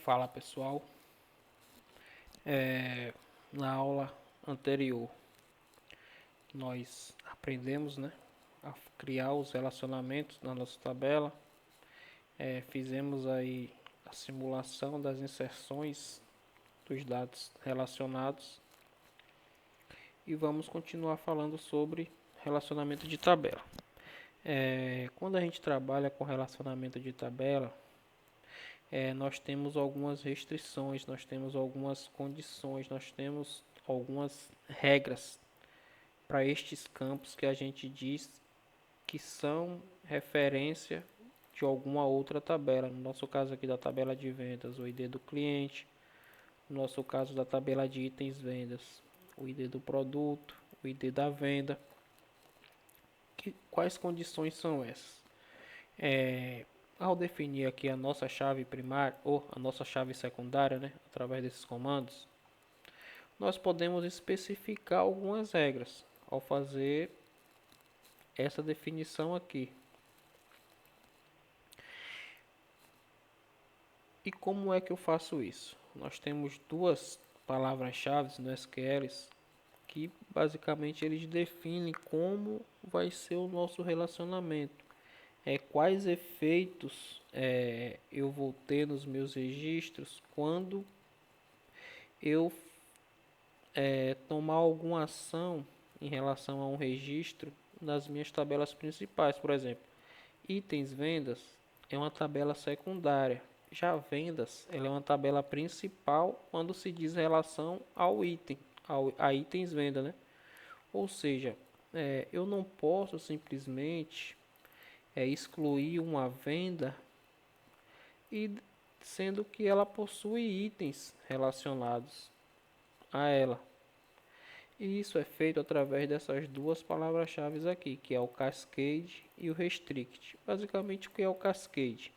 Fala pessoal, na aula anterior nós aprendemos, a criar os relacionamentos na nossa tabela, fizemos aí a simulação das inserções dos dados relacionados e vamos continuar falando sobre relacionamento de tabela. Quando a gente trabalha com relacionamento de tabela, nós temos algumas restrições, nós temos algumas condições, nós temos algumas regras para estes campos que a gente diz que são referência de alguma outra tabela. No nosso caso aqui da tabela de vendas, o ID do cliente. No nosso caso da tabela de itens vendas, o ID do produto, o ID da venda. Quais condições são essas? Ao definir aqui a nossa chave primária ou a nossa chave secundária, através desses comandos, nós podemos especificar algumas regras ao fazer essa definição aqui. E como é que eu faço isso? Nós temos duas palavras-chave no SQL que basicamente eles definem como vai ser o nosso relacionamento. Quais efeitos eu vou ter nos meus registros quando eu tomar alguma ação em relação a um registro nas minhas tabelas principais. Por exemplo, itens vendas é uma tabela secundária. Já vendas ela é uma tabela principal quando se diz relação ao item, a itens venda, Ou seja, eu não posso simplesmente excluir uma venda e sendo que ela possui itens relacionados a ela. E isso é feito através dessas duas palavras-chave aqui, que é o cascade e o restrict. Basicamente, o que é o cascade?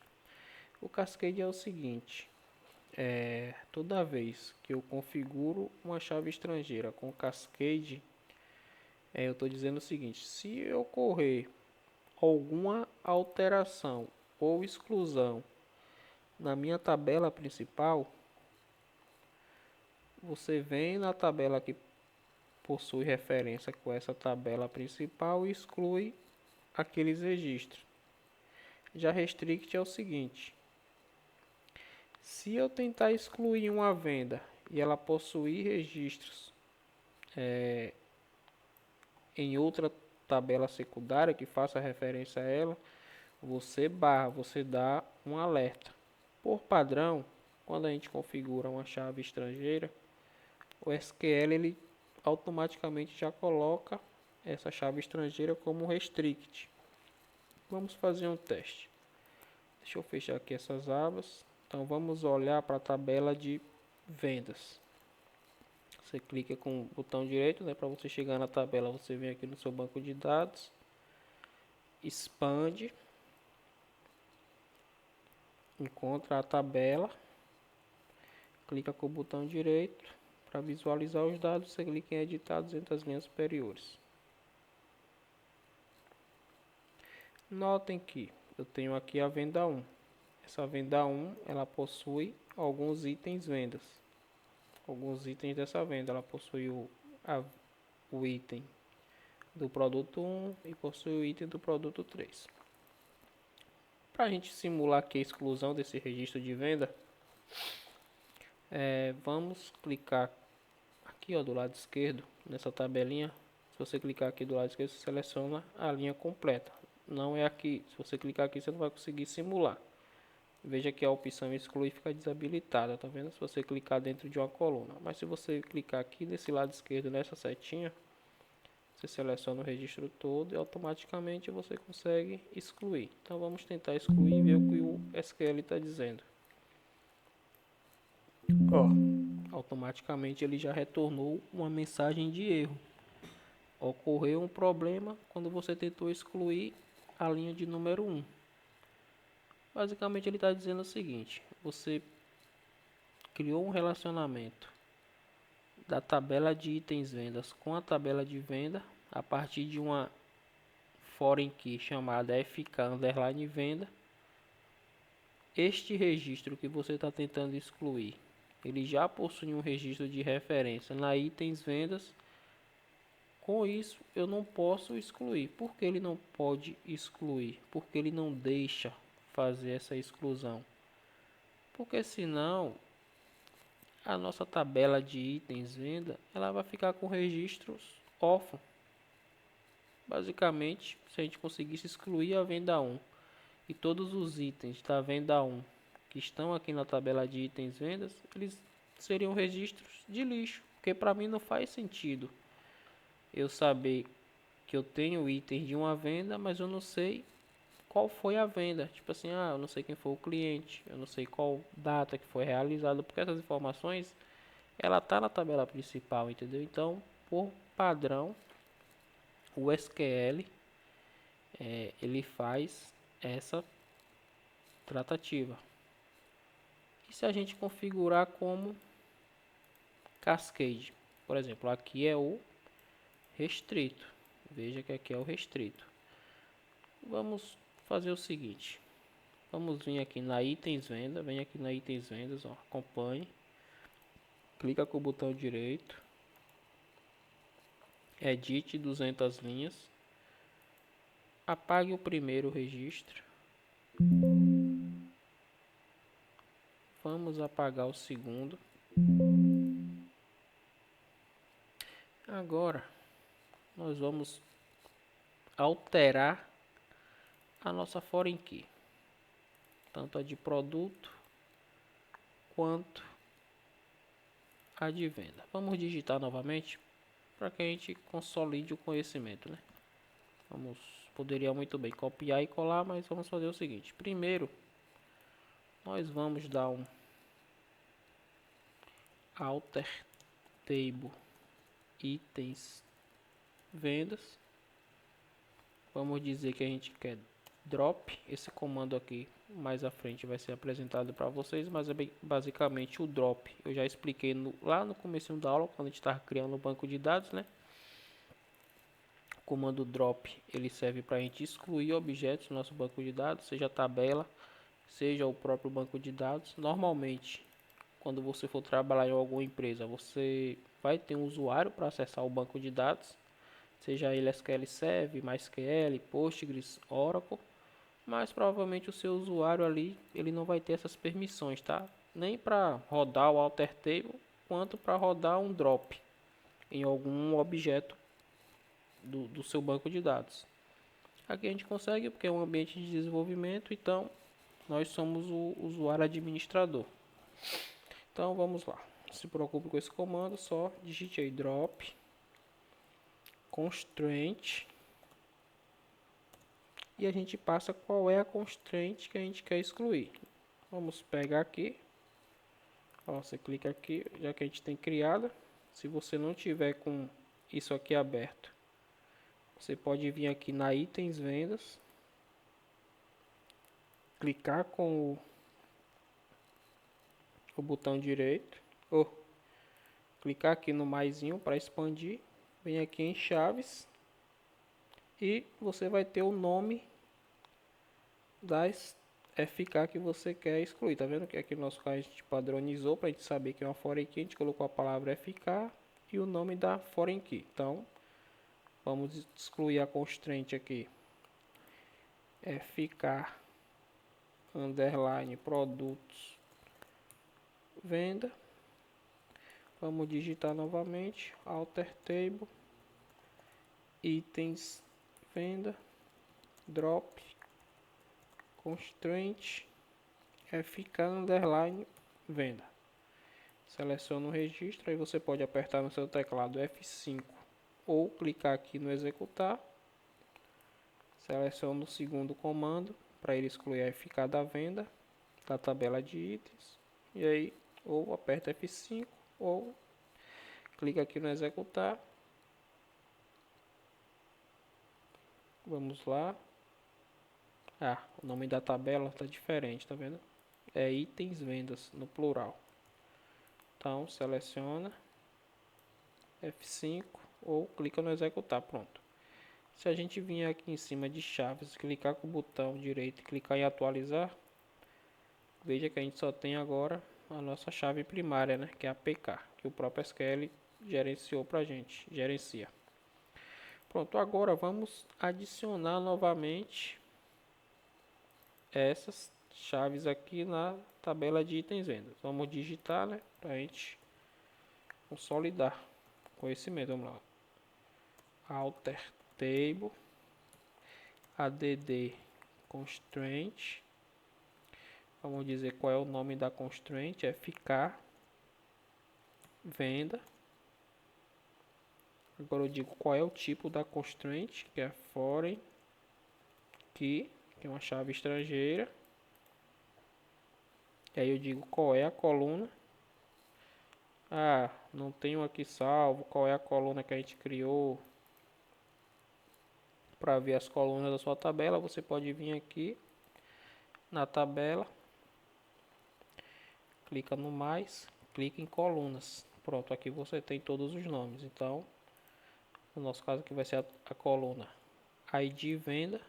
O cascade é o seguinte: toda vez que eu configuro uma chave estrangeira com cascade, eu estou dizendo o seguinte: se ocorrer alguma alteração ou exclusão na minha tabela principal, você vem na tabela que possui referência com essa tabela principal e exclui aqueles registros. Já restrict é o seguinte: se eu tentar excluir uma venda e ela possuir registros em outra tabela secundária que faça referência a ela, você dá um alerta. Por padrão, quando a gente configura uma chave estrangeira, o SQL ele automaticamente já coloca essa chave estrangeira como restrict. Vamos fazer um teste. Deixa eu fechar aqui essas abas. Então vamos olhar para a tabela de vendas. Você clica com o botão direito, para você chegar na tabela, você vem aqui no seu banco de dados, expande, encontra a tabela, clica com o botão direito para visualizar os dados, você clica em editados entre as linhas superiores. Notem que eu tenho aqui a venda 1. Essa venda 1, ela possui alguns itens vendas. Alguns itens dessa venda, ela possui o item do produto 1 e possui o item do produto 3. Para a gente simular aqui a exclusão desse registro de venda, vamos clicar aqui do lado esquerdo, nessa tabelinha. Se você clicar aqui do lado esquerdo, você seleciona a linha completa. Não é aqui, se você clicar aqui, você não vai conseguir simular. Veja que a opção excluir fica desabilitada, tá vendo? Se você clicar dentro de uma coluna. Mas se você clicar aqui desse lado esquerdo, nessa setinha, você seleciona o registro todo e automaticamente você consegue excluir. Então vamos tentar excluir e ver o que o SQL está dizendo. Automaticamente ele já retornou uma mensagem de erro. Ocorreu um problema quando você tentou excluir a linha de número 1. Basicamente ele está dizendo o seguinte: você criou um relacionamento da tabela de itens vendas com a tabela de venda a partir de uma foreign key chamada fk_venda. este registro que você está tentando excluir, ele já possui um registro de referência na itens vendas. Com isso, eu não posso excluir. Por que ele não pode excluir? Porque ele não deixa fazer essa exclusão. Porque senão, a nossa tabela de itens venda, ela vai ficar com registros órfãos. Basicamente, se a gente conseguisse excluir a venda 1 e todos os itens da venda 1 que estão aqui na tabela de itens vendas, eles seriam registros de lixo, porque para mim não faz sentido eu saber que eu tenho itens de uma venda, mas eu não sei qual foi a venda. Tipo assim, eu não sei quem foi o cliente, eu não sei qual data que foi realizada, porque essas informações ela tá na tabela principal, entendeu? Então, por padrão, o SQL ele faz essa tratativa. E se a gente configurar como Cascade, por exemplo, aqui é o restrito. Veja que aqui é o restrito. Vamos fazer o seguinte. Vamos vir aqui na itens venda, vem aqui na itens vendas, ó, acompanhe. Clica com o botão direito. Edite 200 linhas. Apague o primeiro registro. Vamos apagar o segundo. Agora nós vamos alterar a nossa foreign key, tanto a de produto quanto a de venda. Vamos digitar novamente para que a gente consolide o conhecimento, né? Poderia muito bem copiar e colar, mas vamos fazer o seguinte. Primeiro, nós vamos dar um alter table itens vendas. Vamos dizer que a gente quer drop. Esse comando aqui mais à frente vai ser apresentado para vocês, mas é basicamente o drop. Eu já expliquei lá no começo da aula, quando a gente estava criando o banco de dados, né? O comando drop ele serve para a gente excluir objetos do nosso banco de dados, seja a tabela, seja o próprio banco de dados. Normalmente, quando você for trabalhar em alguma empresa, você vai ter um usuário para acessar o banco de dados, seja ele SQL Server, MySQL, Postgres, Oracle, mas provavelmente o seu usuário ali ele não vai ter essas permissões, tá? Nem para rodar o alter table, quanto para rodar um drop em algum objeto do seu banco de dados. Aqui a gente consegue porque é um ambiente de desenvolvimento, então nós somos o usuário administrador. Então vamos lá. Não se preocupe com esse comando, só digite aí drop constraint e a gente passa qual é a constraint que a gente quer excluir. Vamos pegar aqui. Ó, você clica aqui, já que a gente tem criada. Se você não tiver com isso aqui aberto, você pode vir aqui na itens vendas, clicar com o botão direito, ou clicar aqui no maisinho para expandir, vem aqui em chaves e você vai ter o nome das FK que você quer excluir. Tá vendo que aqui no nosso caso a gente padronizou para a gente saber que é uma foreign key, a gente colocou a palavra FK e o nome da foreign key. Então vamos excluir a constraint aqui, FK underline produtos venda. Vamos digitar novamente alter table itens venda drop constraint FK underline venda. Seleciona o registro, aí você pode apertar no seu teclado F5 ou clicar aqui no executar. Seleciona o segundo comando para ele excluir a FK da venda da tabela de itens. E aí, ou aperta F5 ou clica aqui no executar. Vamos lá. O nome da tabela está diferente, tá vendo? É itens vendas no plural. Então, seleciona F5 ou clica no executar, pronto. Se a gente vir aqui em cima de chaves, clicar com o botão direito e clicar em atualizar, Veja que a gente só tem agora a nossa chave primária, né, que é a APK, que o próprio SQL gerenciou para a gente, gerencia. Pronto, agora vamos adicionar novamente essas chaves aqui na tabela de itens vendas. Vamos digitar, né, para a gente consolidar conhecimento. Vamos lá. Alter table add constraint. Vamos dizer qual é o nome da constraint, é ficar venda. Agora eu digo qual é o tipo da constraint, que é foreign key, que é uma chave estrangeira. E aí eu digo qual é a coluna. Ah, não tenho aqui salvo qual é a coluna que a gente criou. Para ver as colunas da sua tabela, você pode vir aqui na tabela, clica no mais, clica em colunas. Pronto, aqui você tem todos os nomes. Então, no nosso caso aqui vai ser a coluna ID venda.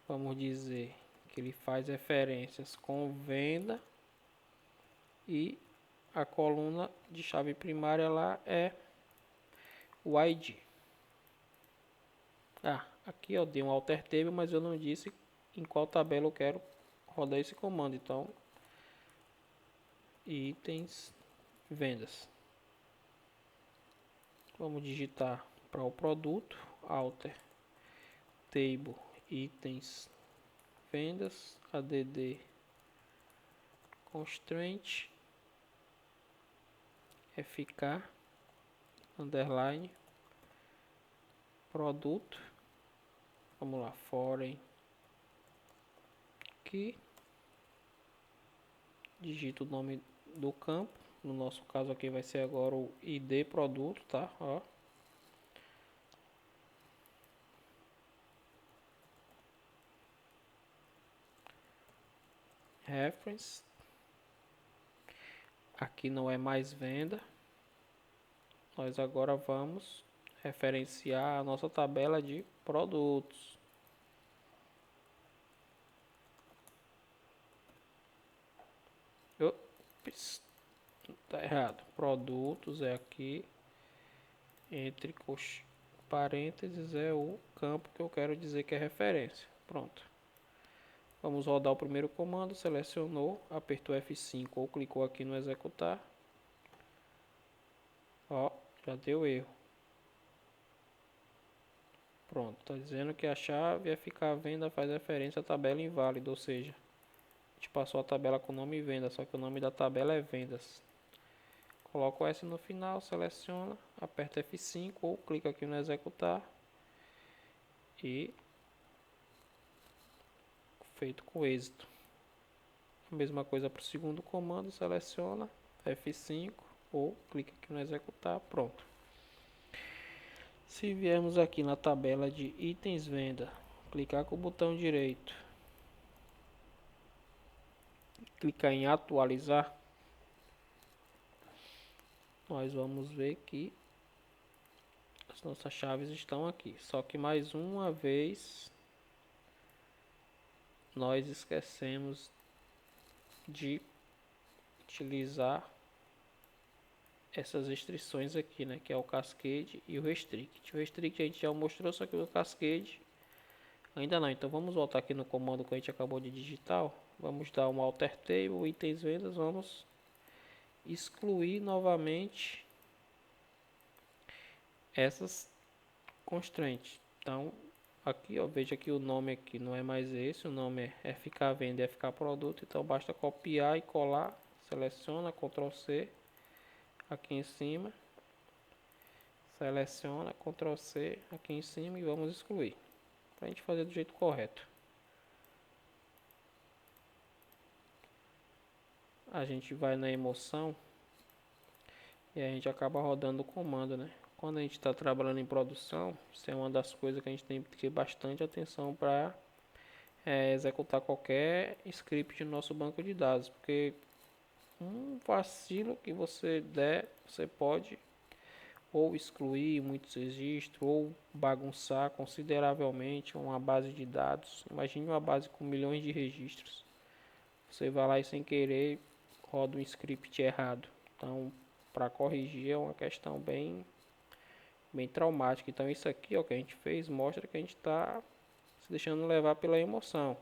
Vamos dizer que ele faz referências com venda e a coluna de chave primária lá é o ID. Ah, aqui eu dei um alter table, mas eu não disse em qual tabela eu quero rodar esse comando. Então, itens vendas. Vamos digitar para o produto alter table itens vendas add constraint fk underline produto. Vamos lá, foreign key, digito o nome do campo, no nosso caso aqui vai ser agora o ID produto, tá? Ó. Reference, aqui não é mais venda, nós agora vamos referenciar a nossa tabela de produtos. Ops, tá errado. Produtos é aqui, entre parênteses é o campo que eu quero dizer que é referência. Pronto. Vamos rodar o primeiro comando, selecionou, apertou F5 ou clicou aqui no executar. Ó, já deu erro. Pronto, está dizendo que a chave ficar venda faz referência à tabela inválida, ou seja, a gente passou a tabela com o nome venda, só que o nome da tabela é vendas. Coloca o S no final, seleciona, aperta F5 ou clica aqui no executar e feito com êxito. A mesma coisa para o segundo comando, seleciona F5 ou clica aqui no executar, pronto. Se viermos aqui na tabela de itens venda, clicar com o botão direito, clicar em atualizar, nós vamos ver que as nossas chaves estão aqui. Só que mais uma vez nós esquecemos de utilizar essas restrições aqui, né, que é o cascade e o restrict. O restrict a gente já mostrou, só que o cascade ainda não. Então vamos voltar aqui no comando que a gente acabou de digitar. Vamos dar um alter table, itens vendas, vamos excluir novamente essas constraints. Então aqui, ó, veja que o nome aqui não é mais esse, o nome é FK venda e FK produto, então basta copiar e colar, seleciona, Ctrl C aqui em cima, seleciona, Ctrl C aqui em cima e vamos excluir, para a gente fazer do jeito correto. A gente vai na emoção e a gente acaba rodando o comando, né? Quando a gente está trabalhando em produção, isso é uma das coisas que a gente tem que ter bastante atenção para executar qualquer script no nosso banco de dados, porque um vacilo que você der, você pode ou excluir muitos registros, ou bagunçar consideravelmente uma base de dados. Imagine uma base com milhões de registros. Você vai lá e sem querer roda um script errado. Então, para corrigir é uma questão bem traumática. Então, isso aqui, ó, que a gente fez mostra que a gente está se deixando levar pela emoção.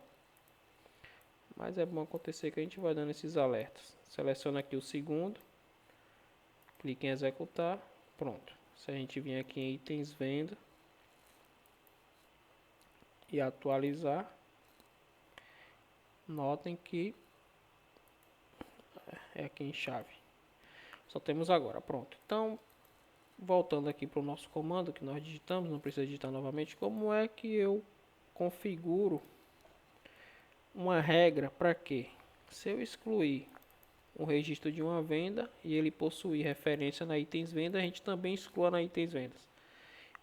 Mas é bom acontecer que a gente vai dando esses alertas. Seleciona aqui o segundo, clique em executar, pronto. Se a gente vir aqui em itens venda e atualizar, notem que é aqui em chave. Só temos agora, pronto. Então, voltando aqui para o nosso comando que nós digitamos, não precisa digitar novamente, como é que eu configuro uma regra para que, se eu excluir um registro de uma venda e ele possuir referência na itens venda, a gente também exclua na itens vendas.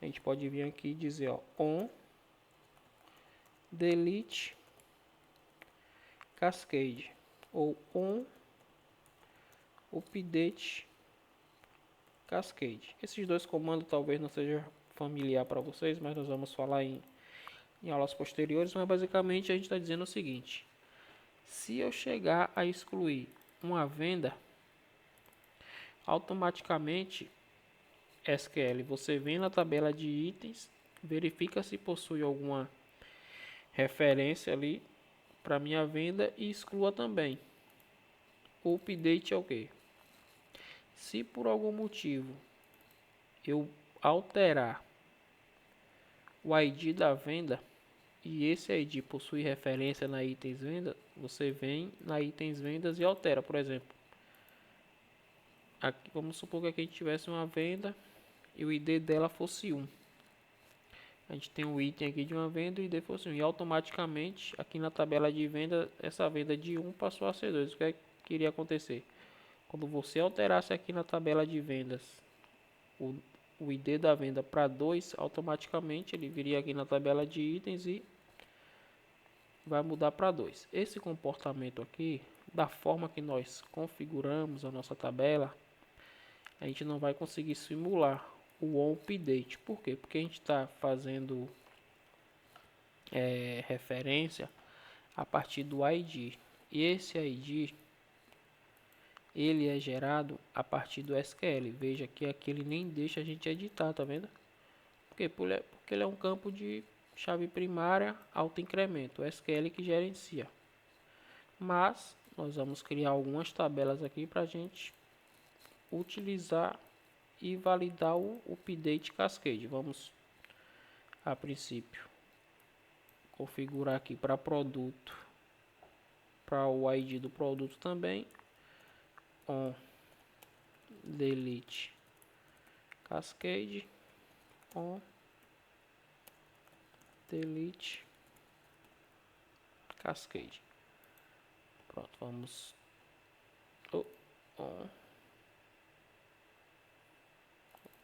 A gente pode vir aqui e dizer, ó, on delete cascade ou on update cascade. Esses dois comandos talvez não seja familiar para vocês, mas nós vamos falar em aulas posteriores. Mas basicamente a gente está dizendo o seguinte: se eu chegar a excluir uma venda, automaticamente SQL, você vem na tabela de itens, verifica se possui alguma referência ali para minha venda e exclua também. O update é o que? Se por algum motivo eu alterar o ID da venda e esse ID possui referência na itens venda, você vem na itens vendas e altera. Por exemplo, aqui, vamos supor que aqui a gente tivesse uma venda e o ID dela fosse 1. A gente tem um item aqui de uma venda e o ID fosse 1. E automaticamente aqui na tabela de venda, essa venda de 1 passou a ser 2. O que é que iria acontecer? Quando você alterasse aqui na tabela de vendas o ID da venda para 2, automaticamente ele viria aqui na tabela de itens e vai mudar para 2. Esse comportamento aqui, da forma que nós configuramos a nossa tabela, a gente não vai conseguir simular o onUpdate. Por quê? Porque a gente está fazendo referência a partir do ID. E esse ID ele é gerado a partir do SQL. Veja que aqui ele nem deixa a gente editar, tá vendo? Por quê? Porque ele é um campo de chave primária autoincremento, o SQL que gerencia. Mas nós vamos criar algumas tabelas aqui para a gente utilizar e validar o update cascade. Vamos a princípio configurar aqui para produto, para o ID do produto também, on delete cascade, on delete cascade. Pronto, vamos on.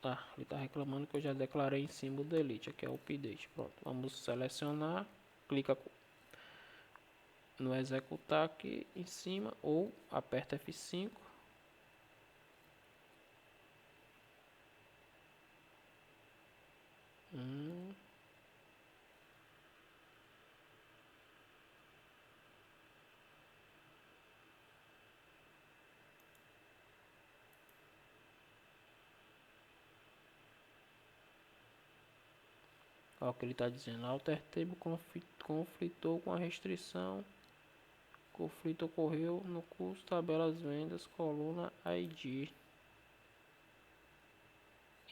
Tá, ele está reclamando que eu já declarei em cima o delete, aqui é o update. Pronto, vamos selecionar, clica no executar aqui em cima ou aperta F5. Olha o que ele está dizendo. Alter table conflitou com a restrição. Conflito ocorreu no custo tabelas vendas, coluna ID.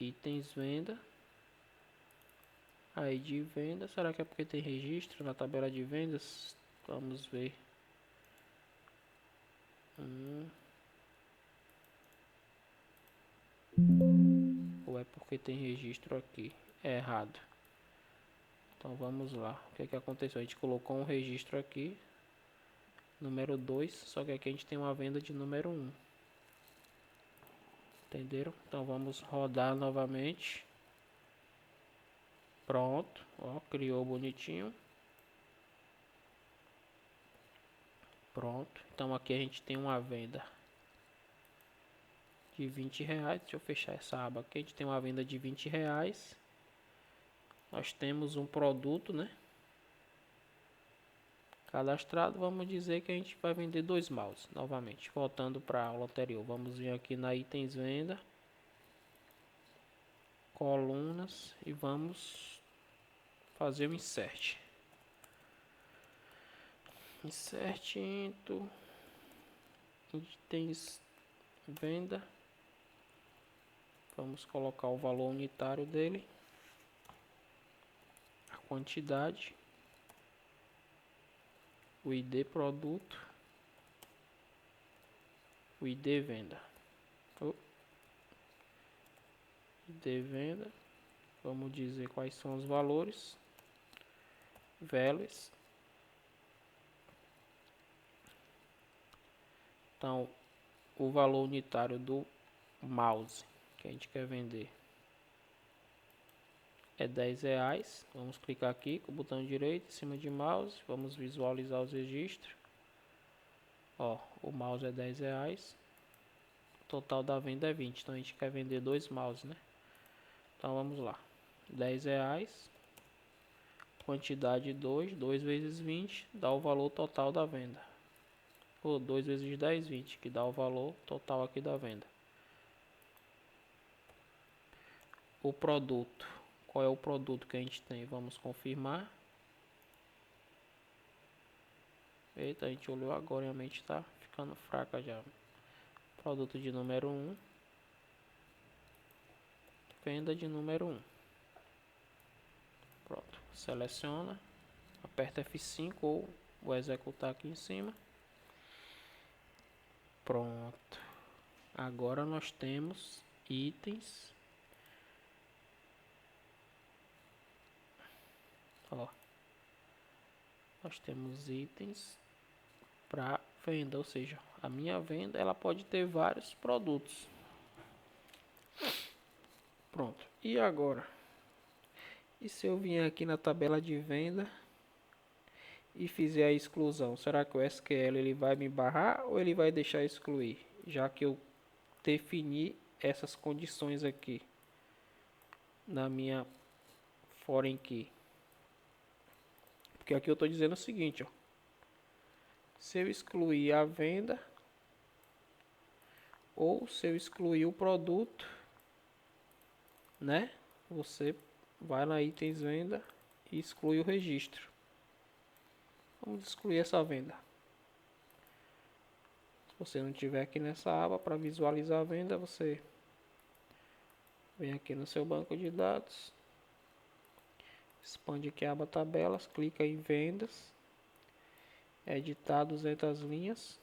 Itens venda. ID venda. Será que é porque tem registro na tabela de vendas? Vamos ver. Ou é porque tem registro aqui? É errado. Então vamos lá. O que é que aconteceu? A gente colocou um registro aqui, número 2, só que aqui a gente tem uma venda de número 1. Entenderam? Então vamos rodar novamente. Pronto, ó, criou bonitinho. Pronto. Então aqui a gente tem uma venda de R$ 20. Deixa eu fechar essa aba aqui. A gente tem uma venda de R$ 20. Nós temos um produto, né, cadastrado. Vamos dizer que a gente vai vender 2 mouse. Novamente, voltando para a aula anterior, vamos vir aqui na itens venda, colunas, e vamos fazer o insert into itens venda. Vamos colocar o valor unitário dele, a quantidade, o ID produto, o ID venda. ID venda, vamos dizer quais são os valores, values. Então, o valor unitário do mouse que a gente quer vender é R$ 10. Vamos clicar aqui com o botão direito em cima de mouse, vamos visualizar os registros. Ó, o mouse é R$ 10, o total da venda é 20, então a gente quer vender 2 mouse, né? Então vamos lá, R$ 10, quantidade 2 vezes 20 dá o valor total da venda. Ou 2 vezes 10, 20, que dá o valor total aqui da venda. O produto, qual é o produto que a gente tem? Vamos confirmar. Eita, a gente olhou agora e a mente está ficando fraca já. Produto de número 1. Venda de número 1. Pronto, seleciona, aperta F5 ou vou executar aqui em cima. Pronto. Agora nós temos itens. Ó, nós temos itens para venda, ou seja, a minha venda ela pode ter vários produtos. Pronto. E agora? E se eu vier aqui na tabela de venda e fizer a exclusão, será que o SQL ele vai me barrar ou ele vai deixar excluir? Já que eu defini essas condições aqui na minha foreign key. Porque aqui eu estou dizendo o seguinte, ó. Se eu excluir a venda ou se eu excluir o produto, né? Você vai na itens venda e exclui o registro. Vamos excluir essa venda. Se você não tiver aqui nessa aba para visualizar a venda, você vem aqui no seu banco de dados, expande aqui a aba tabelas, clica em vendas, editar 200 linhas.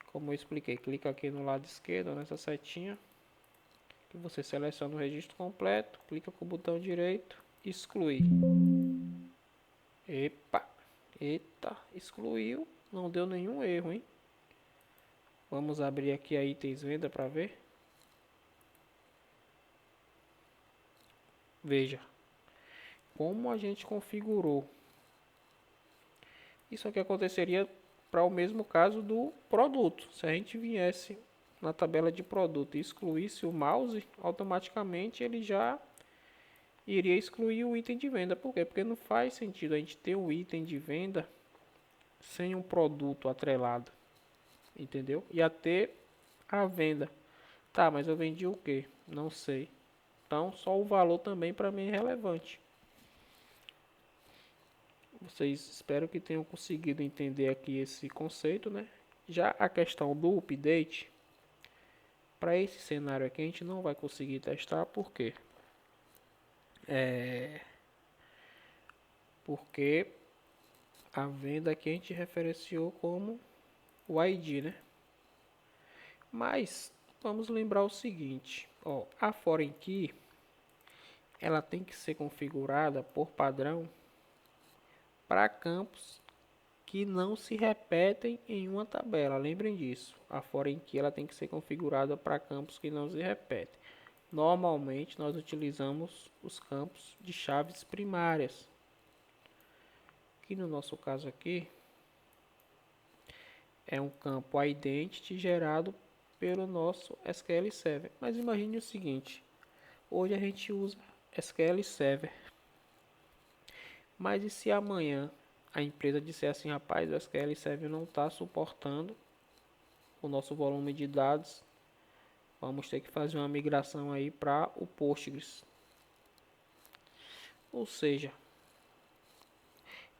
Como eu expliquei, clica aqui no lado esquerdo, nessa setinha, que você seleciona o registro completo, clica com o botão direito, excluir. Eita, excluiu, não deu nenhum erro, hein? Vamos abrir aqui a itens venda para ver. Veja como a gente configurou. Isso aqui aconteceria para o mesmo caso do produto. Se a gente viesse na tabela de produto e excluísse o mouse, automaticamente ele já iria excluir o item de venda. Por quê? Porque não faz sentido a gente ter um item de venda sem um produto atrelado. Entendeu? E até a venda. Tá, mas eu vendi o que? Não sei. Então só o valor também para mim é relevante. Vocês espero que tenham conseguido entender aqui esse conceito, né? Já a questão do update, para esse cenário aqui a gente não vai conseguir testar, por quê? Porque a venda aqui a gente referenciou como o ID, né? Mas vamos lembrar o seguinte, ó, a foreign key ela tem que ser configurada por padrão para campos que não se repetem em uma tabela. Lembrem disso. A foreign key ela tem que ser configurada para campos que não se repetem. Normalmente nós utilizamos os campos de chaves primárias. Que no nosso caso aqui é um campo identity gerado pelo nosso SQL Server. Mas imagine o seguinte, hoje a gente usa SQL Server, mas e se amanhã a empresa disser assim, rapaz, o SQL Server não está suportando o nosso volume de dados, vamos ter que fazer uma migração aí para o Postgres. Ou seja,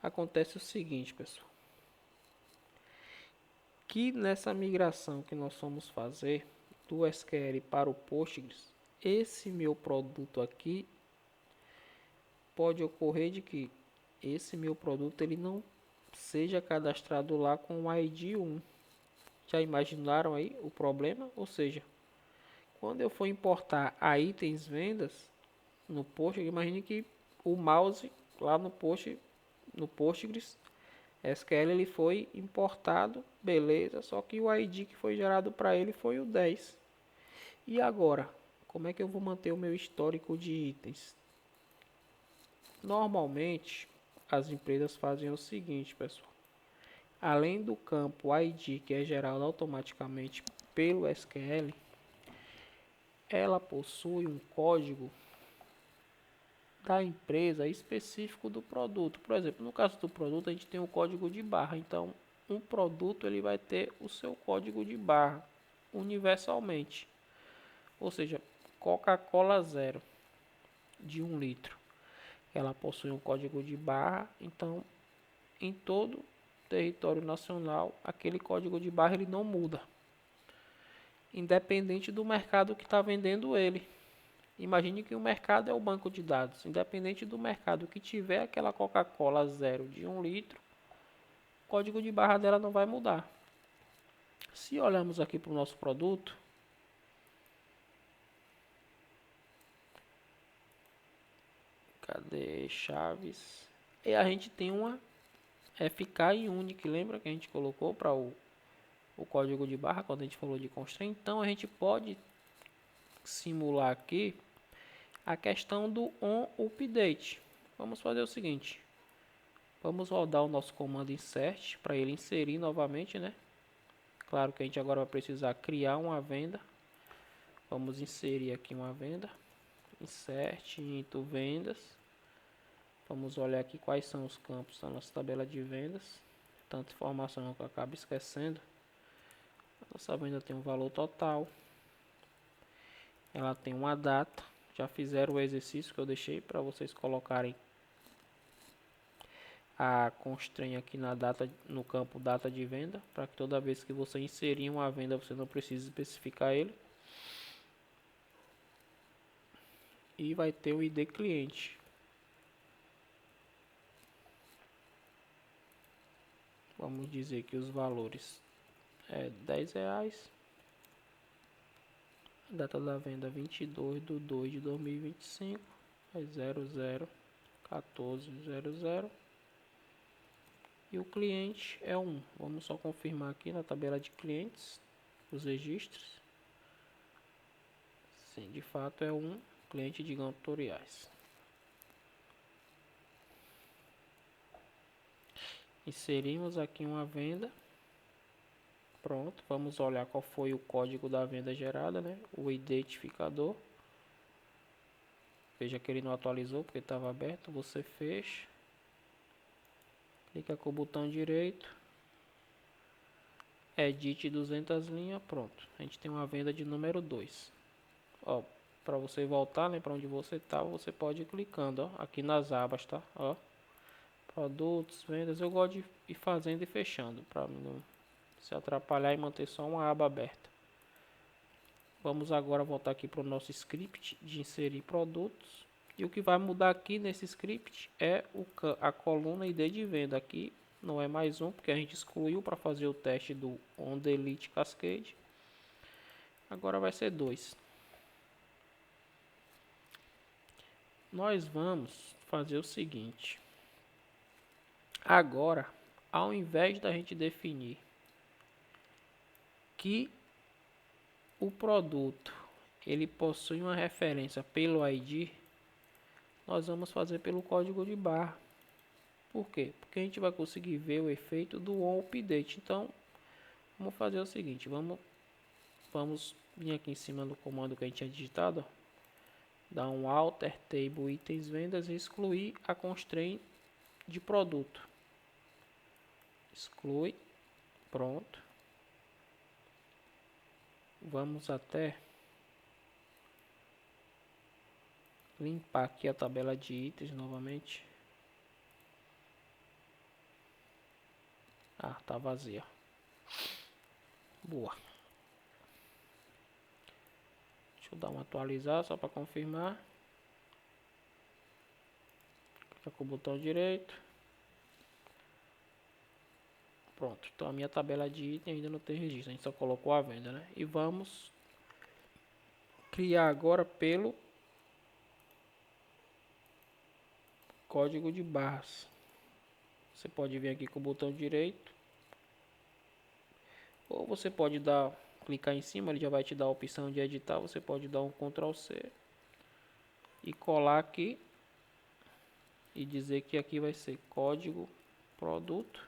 acontece o seguinte, pessoal, que nessa migração que nós vamos fazer do SQL para o Postgres, esse meu produto aqui pode ocorrer de que esse meu produto ele não seja cadastrado lá com o ID 1. Já imaginaram aí o problema? Ou seja, quando eu for importar a itens vendas no Postgres, imagine que o mouse lá no Postgres SQL ele foi importado, beleza, só que o ID que foi gerado para ele foi o 10. E agora, como é que eu vou manter o meu histórico de itens? Normalmente, as empresas fazem o seguinte, pessoal. Além do campo ID, que é gerado automaticamente pelo SQL, ela possui um código da empresa específico do produto. Por exemplo, no caso do produto, a gente tem um código de barra. Então, um produto ele vai ter o seu código de barra universalmente. Ou seja, Coca-Cola zero de 1 litro. Ela possui um código de barra. Então, em todo o território nacional, aquele código de barra ele não muda, independente do mercado que está vendendo ele. Imagine que o mercado é o banco de dados. Independente do mercado que tiver aquela Coca-Cola zero de 1 litro, o código de barra dela não vai mudar. Se olharmos aqui para o nosso produto, cadê chaves? E a gente tem uma FK e Unique, lembra que a gente colocou para o código de barra quando a gente falou de constraint? Então a gente pode simular aqui a questão do on update. Vamos fazer o seguinte, vamos rodar o nosso comando insert para ele inserir novamente, né? Claro que a gente agora vai precisar criar uma venda. Vamos inserir aqui uma venda, insert into vendas. Vamos olhar aqui quais são os campos da nossa tabela de vendas. Tanta informação que eu acabo esquecendo. Nossa venda tem um valor total, ela tem uma data. Já fizeram o exercício que eu deixei para vocês colocarem a constraint aqui na data, no campo data de venda, para que toda vez que você inserir uma venda você não precise especificar ele. E vai ter o ID cliente. Vamos dizer que os valores é R$10. Data da venda 22/2/2025, é 001400. E o cliente é 1. Vamos só confirmar aqui na tabela de clientes os registros. Sim, de fato é um cliente de tutoriais. Inserimos aqui uma venda. Pronto, vamos olhar qual foi o código da venda gerada, né? O identificador. Veja que ele não atualizou porque estava aberto. Você fecha. Clica com o botão direito. Edit 200 linhas. Pronto. A gente tem uma venda de número 2. Ó, para você voltar, né, para onde você tá, você pode ir clicando, ó, aqui nas abas, tá? Ó, produtos, vendas. Eu gosto de ir fazendo e fechando para não se atrapalhar e manter só uma aba aberta. Vamos agora voltar aqui para o nosso script de inserir produtos. E o que vai mudar aqui nesse script é a coluna ID de venda. Aqui não é mais um, porque a gente excluiu para fazer o teste do on delete cascade. Agora vai ser 2. Nós vamos fazer o seguinte. Agora, ao invés da gente definir que o produto ele possui uma referência pelo ID, nós vamos fazer pelo código de barra. Por quê? Porque a gente vai conseguir ver o efeito do on update. Então, vamos fazer o seguinte, vamos vamos vir aqui em cima do comando que a gente tinha digitado, ó. Dar um alter table itens vendas e excluir a constraint de produto. Exclui, pronto. Vamos até limpar aqui a tabela de itens novamente. Ah, tá vazia. Boa. Deixa eu dar uma atualizar só para confirmar. Clica com o botão direito. Pronto. Então a minha tabela de item ainda não tem registro. A gente só colocou a venda, né? E vamos criar agora pelo código de barras. Você pode vir aqui com o botão direito. Ou você pode clicar em cima, ele já vai te dar a opção de editar. Você pode dar um Ctrl C e colar aqui e dizer que aqui vai ser código produto,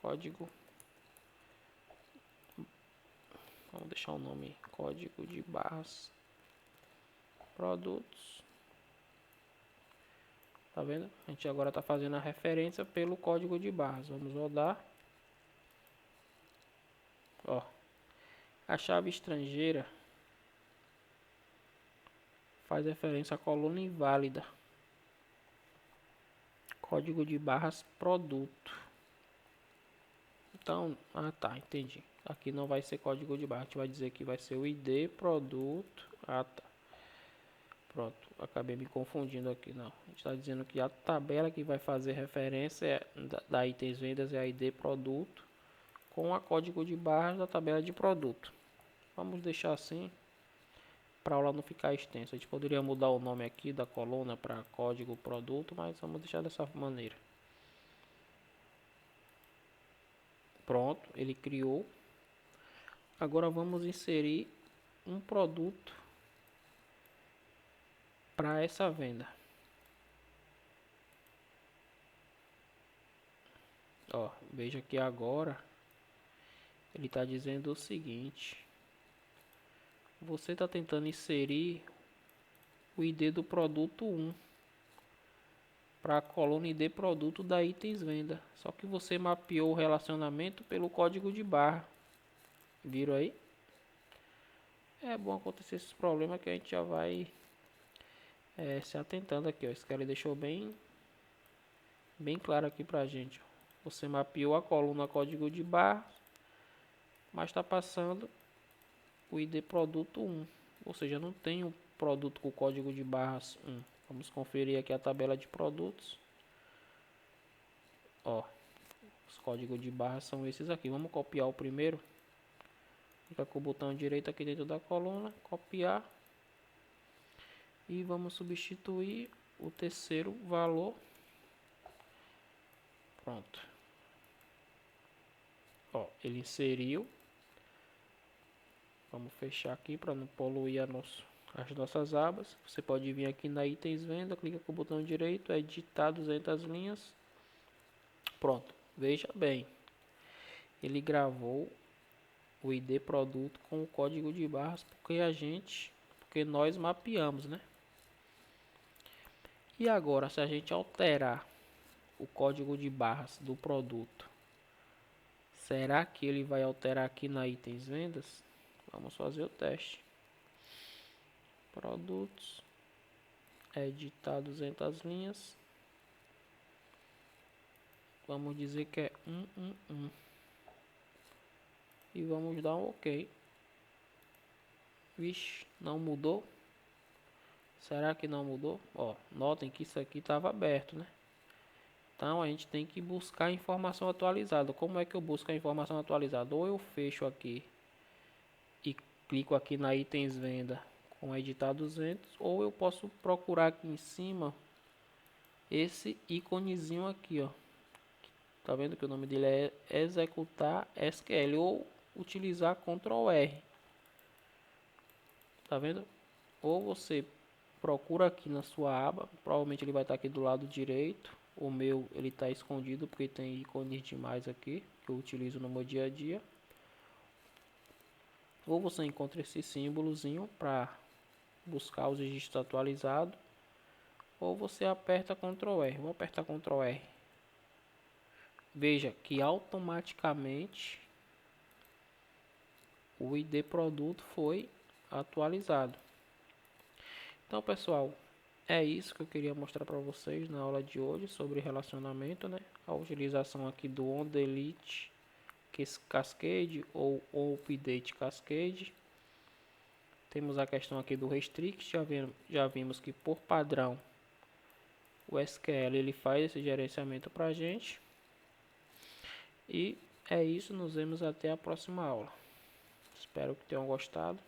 código, vamos deixar o nome código de barras produtos. Tá vendo? A gente agora está fazendo a referência pelo código de barras. Vamos rodar. Ó, a chave estrangeira faz referência à coluna inválida. Código de barras produto. Então, tá, entendi. Aqui não vai ser código de barra, a gente vai dizer que vai ser o ID produto. Tá. Pronto, acabei me confundindo aqui, não. A gente está dizendo que a tabela que vai fazer referência da itens vendas é a ID produto com a código de barras da tabela de produto. Vamos deixar assim para a aula não ficar extensa. A gente poderia mudar o nome aqui da coluna para código produto, mas vamos deixar dessa maneira. Pronto, ele criou. Agora vamos inserir um produto para essa venda. Ó, veja que agora ele está dizendo o seguinte: você está tentando inserir o ID do produto 1 para a coluna ID produto da itens venda. Só que você mapeou o relacionamento pelo código de barra. Viram aí? É bom acontecer esses problemas que a gente já vai se atentando aqui. Ó. Esse cara deixou bem claro aqui pra gente. Ó. Você mapeou a coluna código de barra, mas está passando o ID produto 1. Ou seja, não tem um produto com código de barras 1. Vamos conferir aqui a tabela de produtos. Ó, os códigos de barras são esses aqui. Vamos copiar o primeiro. Clica com o botão direito aqui dentro da coluna, copiar. E vamos substituir o terceiro valor. Pronto. Ó, ele inseriu. Vamos fechar aqui para não poluir as nossas abas. Você pode vir aqui na itens venda, clica com o botão direito, editar 200 linhas. Pronto, veja bem, ele gravou o ID produto com o código de barras porque nós mapeamos, né? E agora, se a gente alterar o código de barras do produto, será que ele vai alterar aqui na itens vendas? Vamos fazer o teste. Produtos, editar 200 linhas. Vamos dizer que é 111. E vamos dar um OK. Vixe, não mudou? Será que não mudou? Ó, notem que isso aqui estava aberto, né? Então a gente tem que buscar informação atualizada. Como é que eu busco a informação atualizada? Ou eu fecho aqui e clico aqui na itens venda com editar 200, ou eu posso procurar aqui em cima esse íconezinho aqui, ó. Tá vendo que o nome dele é executar SQL, ou utilizar Ctrl R. Tá vendo? Ou você procura aqui na sua aba, provavelmente ele vai estar aqui do lado direito. O meu ele está escondido porque tem ícones demais aqui que eu utilizo no meu dia a dia. ou você encontra esse símbolozinho para buscar os registros atualizados, ou você aperta Ctrl R. Vou apertar Ctrl R. Veja que automaticamente o ID produto foi atualizado. Então, pessoal, é isso que eu queria mostrar para vocês na aula de hoje sobre relacionamento, né? A utilização aqui do onDelete Cascade ou Update Cascade. Temos a questão aqui do restrict, já vimos que por padrão o SQL ele faz esse gerenciamento para a gente. E é isso, nos vemos até a próxima aula. Espero que tenham gostado.